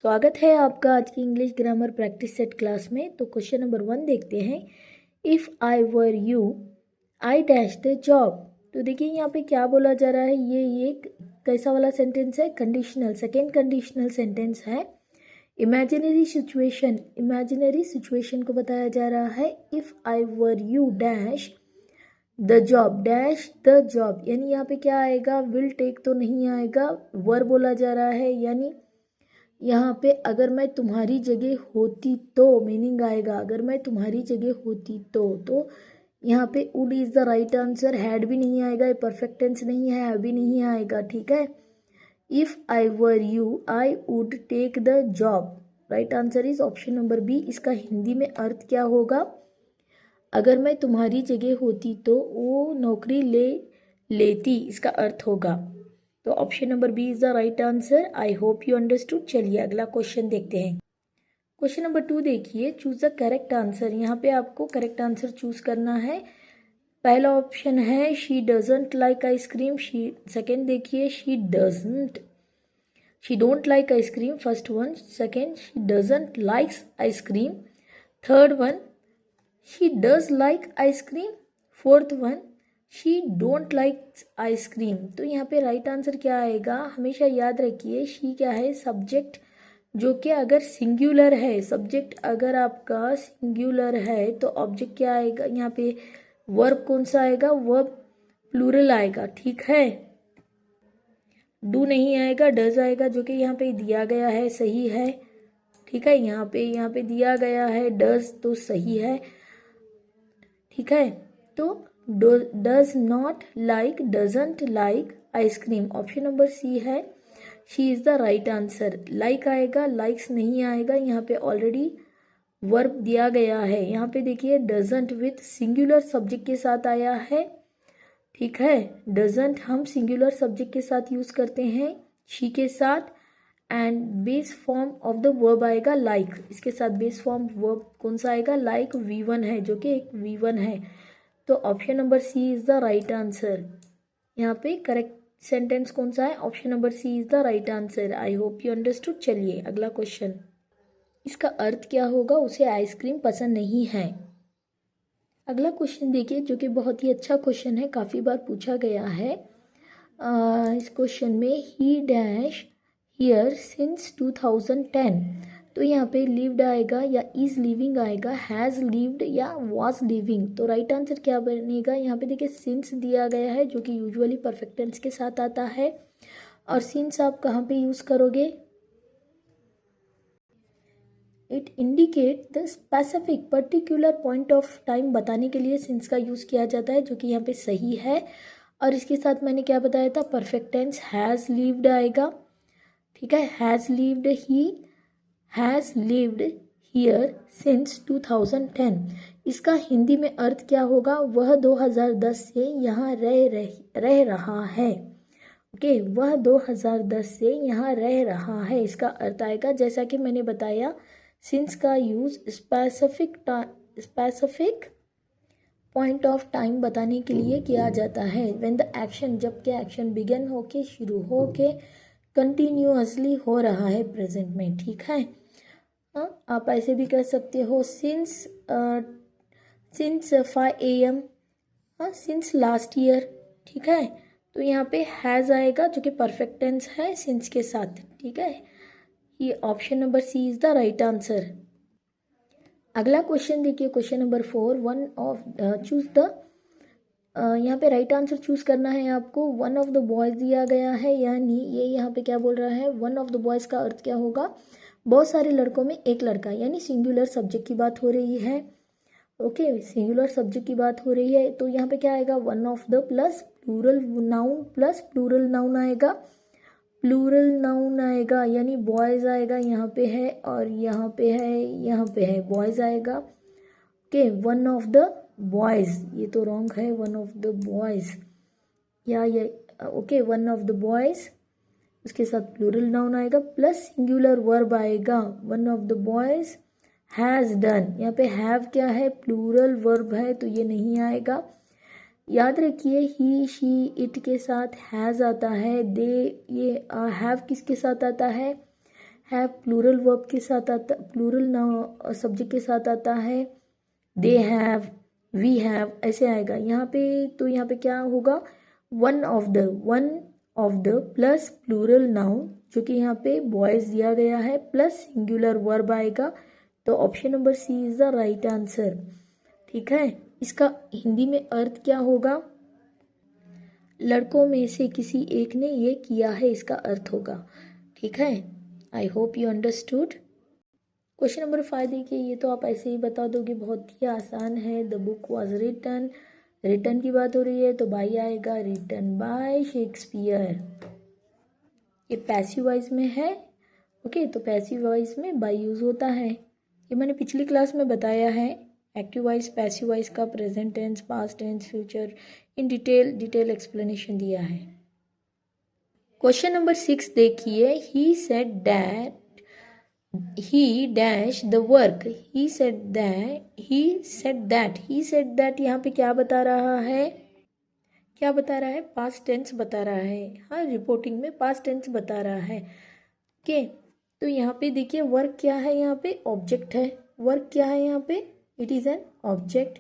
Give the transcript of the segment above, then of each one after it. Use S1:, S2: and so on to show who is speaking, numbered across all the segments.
S1: स्वागत है आपका आज की English grammar practice set class में। तो क्वेश्चन नंबर 1 देखते हैं। If I were you I dash the job. तो देखिए यहाँ पे क्या बोला जा रहा है। ये कैसा वाला सेंटेंस है? कंडीशनल, सेकेंड कंडीशनल सेंटेंस है। इमेजिनरी सिचुएशन को बताया जा रहा है। If I were you dash the job, dash the job, यानी यहाँ पे क्या आएगा? विल टेक तो नहीं आएगा, वर बोला जा रहा है। यानी यहाँ पे अगर मैं तुम्हारी जगह होती तो मीनिंग आएगा, अगर मैं तुम्हारी जगह होती तो यहाँ पे would is the right answer. Had भी नहीं आएगा, ये परफेक्ट टेंस नहीं है, हैव भी नहीं आएगा। ठीक है। If I were you I would take the job. Right answer is option number B. इसका हिंदी में अर्थ क्या होगा? अगर मैं तुम्हारी जगह होती तो वो नौकरी ले लेती, इसका अर्थ होगा। तो option number B is the right answer. I hope you understood. चलिए अगला क्वेश्चन देखते हैं। क्वेश्चन नंबर 2 देखिए, चूज द करेक्ट आंसर। यहाँ पे आपको करेक्ट आंसर चूज करना है। पहला ऑप्शन है she doesn't like ice cream. Second देखिए she don't like ice cream, first one. Second she doesn't likes ice cream. Third one she does like ice cream. Fourth one she don't like ice cream. तो यहाँ पे right answer क्या आएगा? हमेशा याद रखिए शी क्या है? सब्जेक्ट, जो कि अगर सिंगुलर है, सब्जेक्ट अगर आपका सिंगुलर है तो ऑब्जेक्ट क्या आएगा? यहाँ पे वर्ब कौन सा आएगा? वर्ब प्लूरल आएगा। ठीक है। डू नहीं आएगा, डज आएगा, जो कि यहाँ पे दिया गया है, सही है। ठीक है। यहाँ पे दिया गया है डज, तो सही है। ठीक है। तो does not like, doesn't like ice cream, option number C है। She is the right answer. Like आएगा, लाइक्स नहीं आएगा, यहाँ पे ऑलरेडी वर्ब दिया गया है। यहाँ पे देखिए डजंट विथ सिंगुलर सब्जेक्ट के साथ आया है। ठीक है। डजंट हम सिंगुलर सब्जेक्ट के साथ यूज करते हैं, शी के साथ। And base form of the verb आएगा लाइक, इसके साथ बेस फॉर्म वर्ब कौन सा आएगा? लाइक V1 है, जो कि एक V1 है। तो option number C is the right answer. यहाँ पे करेक्ट सेंटेंस कौन सा है? Option number C is the right answer. I hope you understood. चलिए अगला क्वेश्चन। इसका अर्थ क्या होगा? उसे आइसक्रीम पसंद नहीं है। अगला क्वेश्चन देखिए, जो कि बहुत ही अच्छा क्वेश्चन है, काफ़ी बार पूछा गया है। इस क्वेश्चन में ही डैश हियर सिंस 2010। तो यहाँ पे लिव्ड आएगा या इज लिविंग आएगा, हैज़ लिव्ड या वॉज लिविंग। तो राइट आंसर क्या बनेगा? यहाँ पे देखिए सिंस दिया गया है, जो कि यूजुअली परफेक्ट टेंस के साथ आता है। और सिंस आप कहाँ पे यूज़ करोगे? It indicate the specific particular point of time बताने के लिए सिंस का यूज़ किया जाता है, जो कि यहाँ पे सही है। और इसके साथ मैंने क्या बताया था? परफेक्ट टेंस हैज़ लिव्ड आएगा। ठीक है। Has lived, he has lived here since 2010। इसका हिंदी में अर्थ क्या होगा? वह 2010 से यहाँ रह रहा है। ओके, वह 2010 से यहाँ रह रहा है, इसका अर्थ आएगा। जैसा कि मैंने बताया, सिंस का use specific point of time बताने के लिए किया जाता है। व्हेन द एक्शन, जबकि एक्शन बिगन होके, शुरू होके, कंटिन्यूअसली हो रहा है प्रेजेंट में। ठीक है। हाँ, आप ऐसे भी कर सकते हो सिंस 5 AM, हाँ, सिंस लास्ट ईयर। ठीक है। तो यहाँ पे हैज़ आएगा, जो कि परफेक्ट टेंस है सिंस के साथ। ठीक है। ये option number C is the right answer. अगला क्वेश्चन देखिए, क्वेश्चन नंबर 4। चूज द, यहाँ पे राइट आंसर चूज करना है आपको। वन ऑफ द बॉयज दिया गया है, यानी ये यहाँ पे क्या बोल रहा है? वन ऑफ द बॉयज का अर्थ क्या होगा? बहुत सारे लड़कों में एक लड़का, यानी सिंगुलर सब्जेक्ट की बात हो रही है। ओके, सिंगुलर सब्जेक्ट की बात हो रही है। तो यहाँ पे क्या आएगा? One of the plus plural noun आएगा। प्लूरल नाउन आएगा, यानी बॉयज आएगा, यहाँ पे है और यहाँ पे है, यहाँ पे है, बॉयज आएगा। Okay, one of the boys, ये तो रॉन्ग है। वन ऑफ द बॉयज, या ये okay, one of the boys, उसके साथ प्लूरल नाउन आएगा प्लस सिंगुलर वर्ब आएगा। One of the boys has done, यहाँ पे हैव क्या है? प्लूरल वर्ब है, तो ये नहीं आएगा। याद रखिए ही, शी, इट के साथ हैज़ आता है। दे, ये हैव किसके साथ आता है? हैव प्लूरल वर्ब के साथ आता, प्लूरल सब्जेक्ट के साथ आता है। दे हैव, वी हैव, ऐसे आएगा यहाँ पे। तो यहाँ पे क्या होगा, one of the plus plural noun, जो कि यहाँ पे बॉयज दिया गया है, प्लस सिंगुलर वर्ब आएगा। तो option number C is the right answer. ठीक है, इसका हिंदी में अर्थ क्या होगा, लड़कों में से किसी एक ने ये किया है, इसका अर्थ होगा। ठीक है, आई hope you understood. Question number 5 देखिए, ये तो आप ऐसे ही बता दोगे, बहुत ही आसान है। The book was written, written की बात हो रही है तो बाई आएगा, रिटन बाय शेक्सपियर। ये पैसिव वॉइस में है। ओके, तो पैसिव वॉइस में बाई यूज होता है, ये मैंने पिछली क्लास में बताया है। एक्टिव वॉइस, पैसिव वॉइस का present tense, past tense, future in detail explanation दिया है। क्वेश्चन नंबर 6 देखिए, he said that he dash the work, he said that यहाँ पे क्या बता रहा है, क्या बता रहा है, पास्ट टेंस बता रहा है। हाँ, रिपोर्टिंग में पास्ट टेंस बता रहा है। ओके, तो यहाँ पे देखिए वर्क क्या है, यहाँ पे ऑब्जेक्ट है। वर्क क्या है यहाँ पे, इट इज एन ऑब्जेक्ट।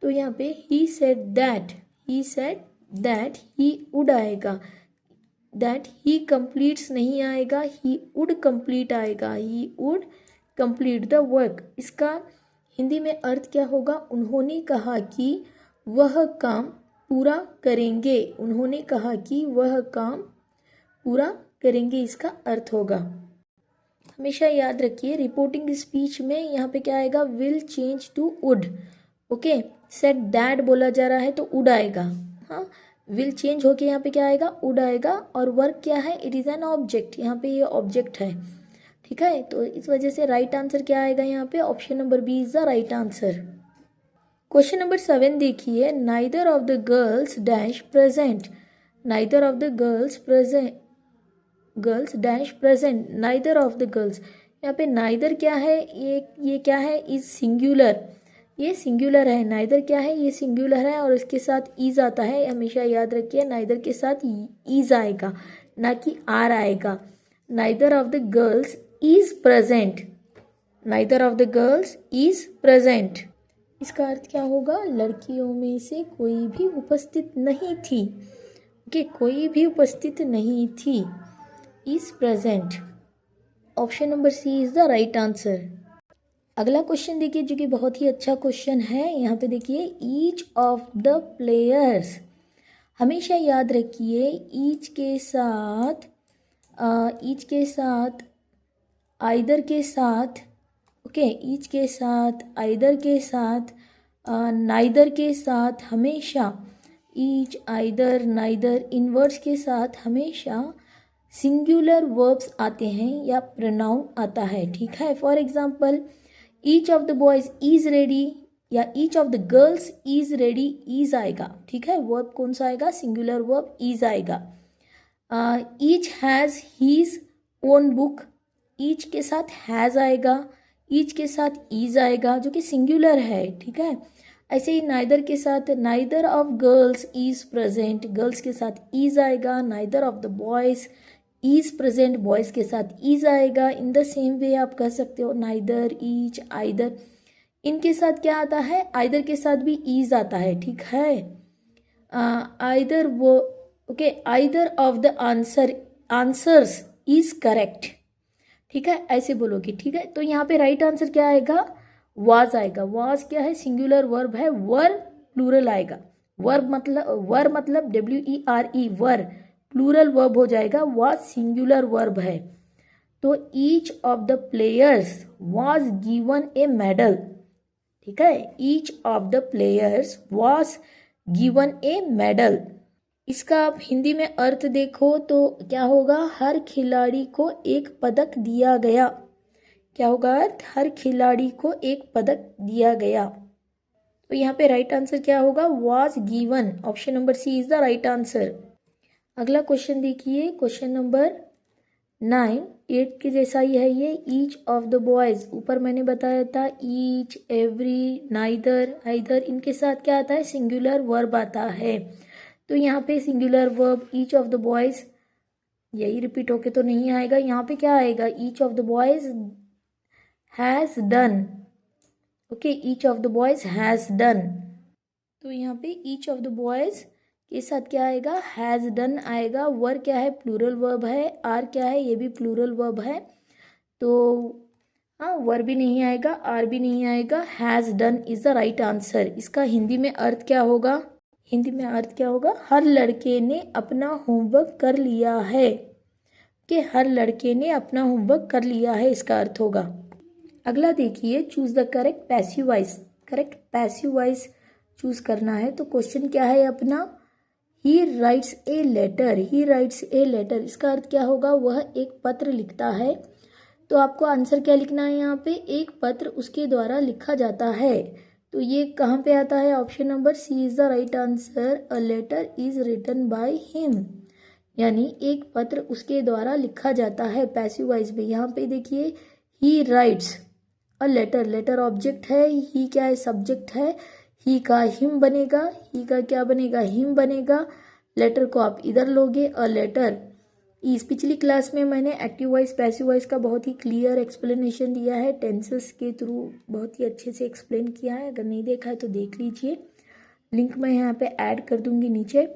S1: तो यहाँ पे ही सेड दैट ही वुड आएगा, दैट ही कंप्लीट्स नहीं आएगा, ही वुड कंप्लीट आएगा, he would complete the work. इसका हिंदी में अर्थ क्या होगा, उन्होंने कहा कि वह काम पूरा करेंगे, उन्होंने कहा कि वह काम पूरा करेंगे, इसका अर्थ होगा। हमेशा याद रखिए, रिपोर्टिंग स्पीच में यहाँ पे क्या आएगा, will change to would. Okay, said that बोला जा रहा है तो वुड आएगा। हाँ, विल चेंज होके यहाँ पे क्या आएगा, वुड आएगा। और वर्क क्या है, इट इज एन ऑब्जेक्ट, यहाँ पे ये ऑब्जेक्ट है। ठीक है, तो इस वजह से राइट आंसर क्या आएगा यहाँ पे, option number B is the right answer. Question number 7 देखिए, neither of the girls dash present, neither of the girls dash present, neither of the girls. यहाँ पे नाइदर क्या है, ये क्या है, इज सिंगुलर, ये सिंगुलर है। नाइदर क्या है, ये सिंगुलर है और इसके साथ ईज आता है। हमेशा याद रखिए, नाइदर के साथ ईज आएगा, ना कि आर आएगा। Neither of the girls is present, neither of the girls is present. इसका अर्थ क्या होगा, लड़कियों में से कोई भी उपस्थित नहीं थी। ओके, कोई भी उपस्थित नहीं थी, is present. Option number C is the right answer. अगला क्वेश्चन देखिए, जो कि बहुत ही अच्छा क्वेश्चन है। यहाँ पे देखिए, ईच ऑफ द प्लेयर्स, हमेशा याद रखिए ईच के साथ आइदर के साथ, ओके, ईच के साथ, आइदर के साथ, नाइदर के साथ, हमेशा each, either, neither in words के साथ हमेशा सिंगुलर वर्ब्स आते हैं या प्रोनाउन आता है। ठीक है, for example each of the boys is ready या each of the girls is ready, is आएगा। ठीक है, वर्ब कौन सा आएगा, सिंगुलर वर्ब इज आएगा। Each has his own book, each के साथ हैज़ आएगा, ईच के साथ इज आएगा, जो कि सिंगुलर है। ठीक है, ऐसे ही नाइदर के साथ, neither of girls is present, girls के साथ इज आएगा। Neither of the boys is present, boys के साथ इज आएगा। इन द सेम वे आप कह सकते हो नाइदर, ईच, आइदर, इनके साथ क्या आता है, आइदर के साथ भी इज आता है। ठीक है, आइदर वो, okay, either of the answers is correct. ठीक है, ऐसे बोलोगे। ठीक है, तो यहाँ पे राइट आंसर क्या आएगा, वाज आएगा। वाज क्या है, सिंगुलर वर्ब है, वर प्लूरल आएगा। वर मतलब WERE, वर प्लूरल वर्ब हो जाएगा, वाज सिंगुलर वर्ब है। तो each of the players was given A medal. ठीक है, each of the players was given A medal. इसका आप हिंदी में अर्थ देखो तो क्या होगा, हर खिलाड़ी को एक पदक दिया गया। क्या होगा अर्थ, हर खिलाड़ी को एक पदक दिया गया। तो यहाँ पे राइट आंसर क्या होगा, was given. Option number C is the right answer. अगला क्वेश्चन देखिए, क्वेश्चन नंबर 9, 8 के जैसा ही है ये। ईच ऑफ द बॉयज, ऊपर मैंने बताया था ईच, एवरी, नाइदर, आइदर, इनके साथ क्या आता है, सिंगुलर वर्ब आता है। तो यहाँ पे singular verb each of the boys यही रिपीट होके तो नहीं आएगा, यहाँ पे क्या आएगा, each of the boys has done. Okay, each of the boys has done. तो यहाँ पे ईच ऑफ द बॉयज के साथ क्या आएगा, हैज़ डन आएगा। वर क्या है, प्लूरल वर्ब है। आर क्या है, ये भी प्लूरल वर्ब है। तो हाँ, वर भी नहीं आएगा, आर भी नहीं आएगा, has done is the right answer. इसका हिंदी में अर्थ क्या होगा, हिंदी में अर्थ क्या होगा, हर लड़के ने अपना होमवर्क कर लिया है। कि हर लड़के ने अपना होमवर्क कर लिया है, इसका अर्थ होगा। अगला देखिए, choose the correct passive voice. Correct passive voice choose करना है। तो क्वेश्चन क्या है अपना, he writes a letter. He writes a letter, इसका अर्थ क्या होगा, वह एक पत्र लिखता है। तो आपको आंसर क्या लिखना है यहाँ पे, एक पत्र उसके द्वारा लिखा जाता है। तो ये कहाँ पे आता है, option number C is the right answer. A letter is written by him, यानी एक पत्र उसके द्वारा लिखा जाता है पैसिव वॉइस में। यहाँ पे देखिए, he writes a letter, letter object है, ही क्या है, सब्जेक्ट है। ही का हिम बनेगा, ही का क्या बनेगा, हिम बनेगा। लेटर को आप इधर लोगे, अ लेटर इस। पिछली क्लास में मैंने एक्टिव वॉइस पैसिव वॉइस का बहुत ही क्लियर एक्सप्लेनेशन दिया है, टेंसेस के थ्रू बहुत ही अच्छे से एक्सप्लेन किया है। अगर नहीं देखा है तो देख लीजिए, लिंक मैं यहाँ पे ऐड कर दूंगी नीचे।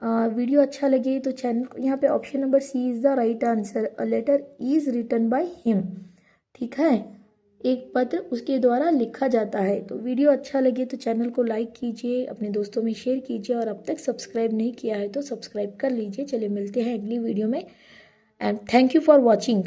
S1: वीडियो अच्छा लगे तो चैनल को, यहाँ पे option number C is the right answer. A letter is written by him, ठीक है, एक पत्र उसके द्वारा लिखा जाता है। तो वीडियो अच्छा लगे तो चैनल को लाइक कीजिए, अपने दोस्तों में शेयर कीजिए, और अब तक सब्सक्राइब नहीं किया है तो सब्सक्राइब कर लीजिए। चलिए मिलते हैं अगली वीडियो में, and thank you for watching.